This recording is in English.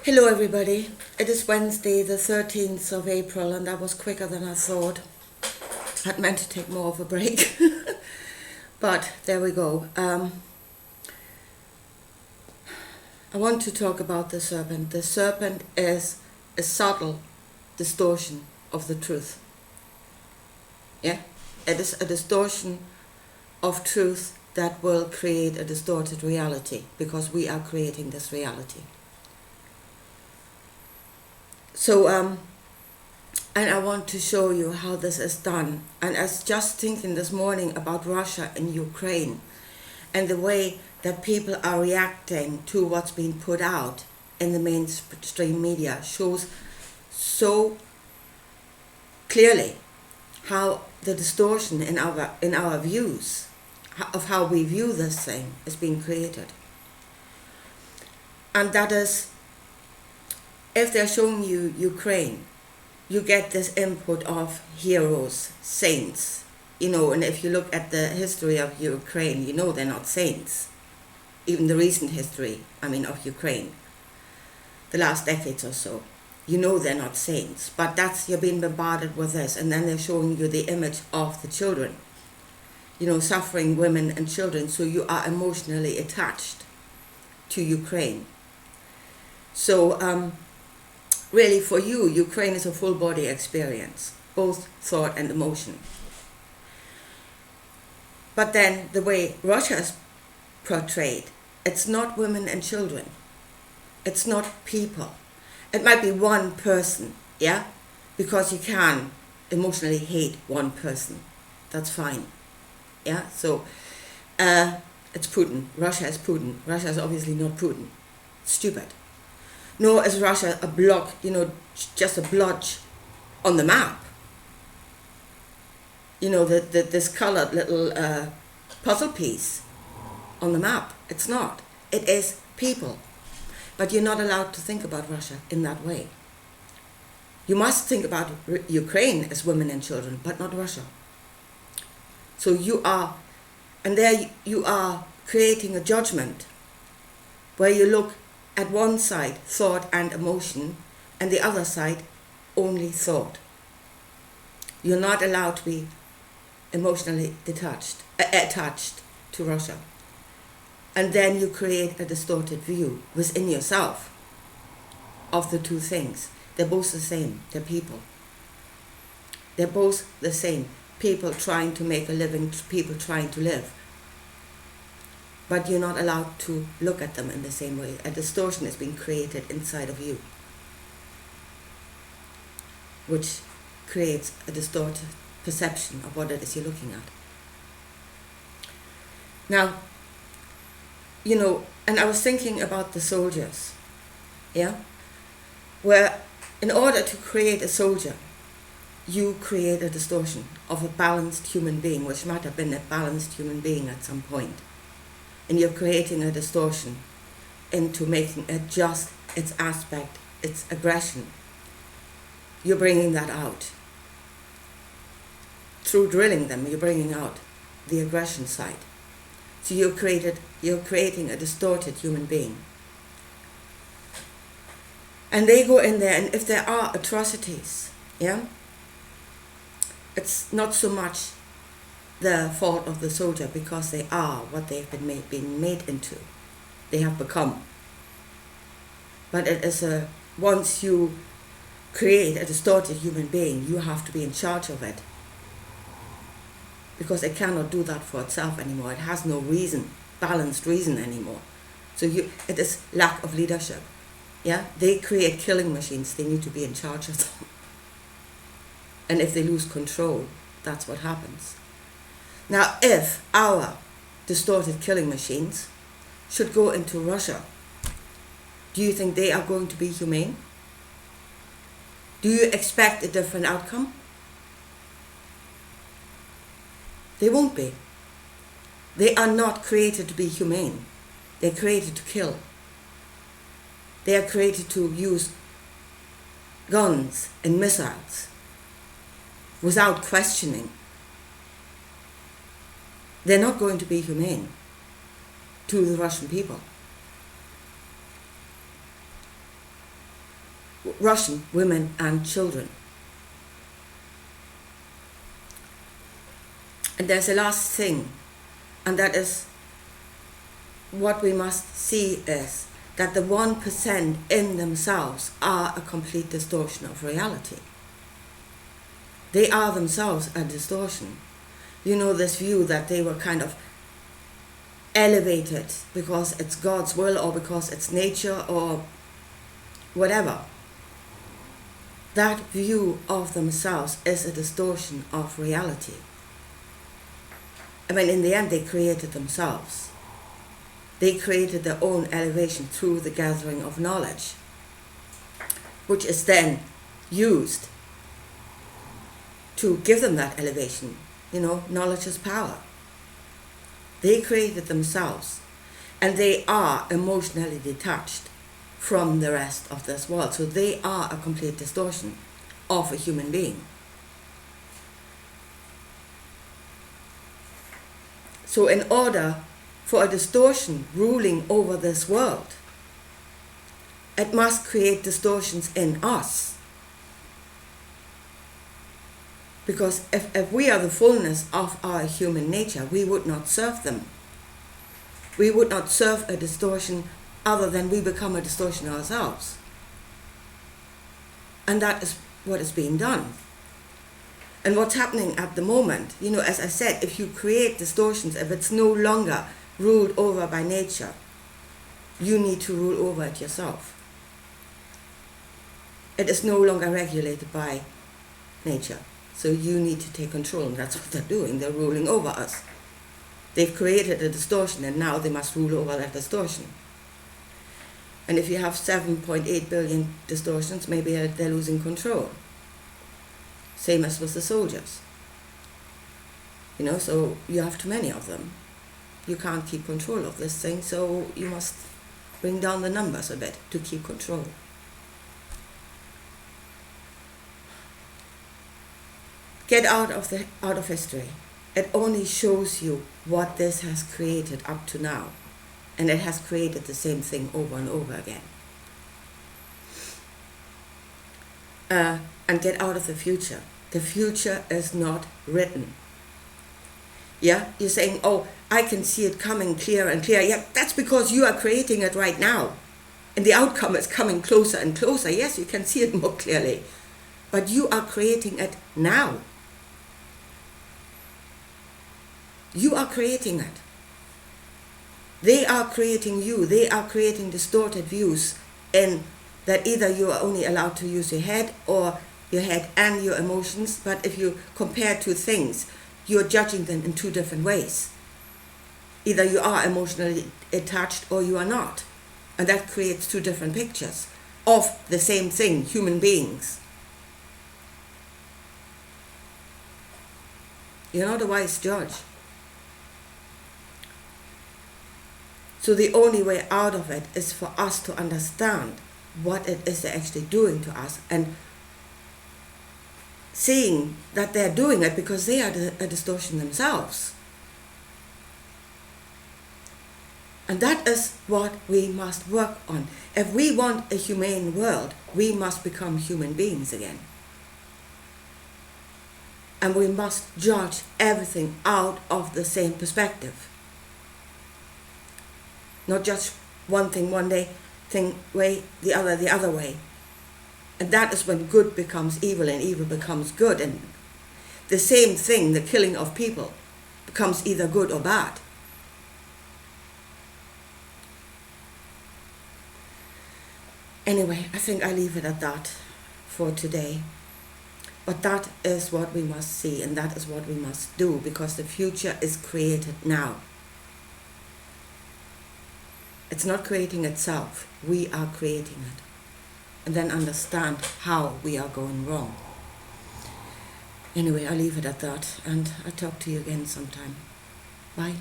Hello everybody, it is Wednesday the 13th of April and that was quicker than I thought. I'd meant to take more of a break, but there we go. I want to talk about the serpent. The serpent is a subtle distortion of the truth. Yeah, it is a distortion of truth that will create a distorted reality because we are creating this reality. So, and I want to show you how this is done. And I was just thinking this morning about Russia and Ukraine and the way that people are reacting to what's being put out in the mainstream media shows so clearly how the distortion in our views of how we view this thing is being created. And that is, if they're showing you Ukraine, you get this input of heroes, saints, and if you look at the history of Ukraine, they're not saints. Even the recent history, of Ukraine, the last decades or so, they're not saints. But you're being bombarded with this, and then they're showing you the image of the children, suffering women and children, so you are emotionally attached to Ukraine. So, really, for you, Ukraine is a full body experience, both thought and emotion. But then the way Russia is portrayed, it's not women and children. It's not people. It might be one person, yeah? Because you can emotionally hate one person. That's fine, yeah? So, it's Putin. Russia is Putin. Russia is obviously not Putin. Stupid. Nor is Russia a block, just a blotch on the map. This colored little puzzle piece on the map. It's not. It is people. But you're not allowed to think about Russia in that way. You must think about Ukraine as women and children, but not Russia. So you are creating a judgment where you look at one side, thought and emotion, and the other side, only thought. You're not allowed to be emotionally attached to Russia. And then you create a distorted view within yourself of the two things. They're both the same. They're people. They're both the same. People trying to make a living, people trying to live. But you're not allowed to look at them in the same way. A distortion is being created inside of you, which creates a distorted perception of what it is you're looking at. Now, and I was thinking about the soldiers, yeah? Where in order to create a soldier, you create a distortion of a balanced human being, which might have been a balanced human being at some point. And you're creating a distortion into making it just its aspect, its aggression. You're bringing that out. Through drilling them, you're bringing out the aggression side. So you're creating a distorted human being. And they go in there, and if there are atrocities, yeah, it's not so much the fault of the soldier because they are what they've been made into. They have become. But it is once you create a distorted human being, you have to be in charge of it. Because it cannot do that for itself anymore. It has no balanced reason anymore. So it is lack of leadership. Yeah? They create killing machines. They need to be in charge of them. And if they lose control, that's what happens. Now, if our distorted killing machines should go into Russia, do you think they are going to be humane? Do you expect a different outcome? They won't be. They are not created to be humane. They're created to kill. They are created to use guns and missiles without questioning. They're not going to be humane to the Russian people. Russian women and children. And there's a last thing, and that is what we must see is that the 1% in themselves are a complete distortion of reality. They are themselves a distortion. You know, this view that they were kind of elevated because it's God's will or because it's nature or whatever. That view of themselves is a distortion of reality. I mean, in the end, they created themselves. They created their own elevation through the gathering of knowledge, which is then used to give them that elevation. You know, knowledge is power. They created themselves, and they are emotionally detached from the rest of this world. So they are a complete distortion of a human being. So in order for a distortion ruling over this world, it must create distortions in us. Because if we are the fullness of our human nature, we would not serve them. We would not serve a distortion other than we become a distortion ourselves. And that is what is being done. And what's happening at the moment, you know, as I said, if you create distortions, if it's no longer ruled over by nature, you need to rule over it yourself. It is no longer regulated by nature. So you need to take control, and that's what they're doing. They're ruling over us. They've created a distortion, and now they must rule over that distortion. And if you have 7.8 billion distortions, maybe they're losing control. Same as with the soldiers. You know, so you have too many of them. You can't keep control of this thing, so you must bring down the numbers a bit to keep control. Get out of history. It only shows you what this has created up to now. And it has created the same thing over and over again. And get out of the future. The future is not written. Yeah, you're saying, oh, I can see it coming clear and clear. Yeah, that's because you are creating it right now. And the outcome is coming closer and closer. Yes, you can see it more clearly. But you are creating it now. You are creating it. They are creating you. They are creating distorted views in that either you are only allowed to use your head or your head and your emotions. But if you compare two things, you're judging them in two different ways. Either you are emotionally attached or you are not. And that creates two different pictures of the same thing, human beings. You're not a wise judge. So the only way out of it is for us to understand what it is they're actually doing to us, and seeing that they're doing it because they are a distortion themselves. And that is what we must work on. If we want a humane world, we must become human beings again. And we must judge everything out of the same perspective. Not just one thing one way, the other way. And that is when good becomes evil and evil becomes good. And the same thing, the killing of people, becomes either good or bad. Anyway, I think I leave it at that for today. But that is what we must see, and that is what we must do, because the future is created now. It's not creating itself. We are creating it. And then understand how we are going wrong. Anyway, I'll leave it at that, and I'll talk to you again sometime. Bye.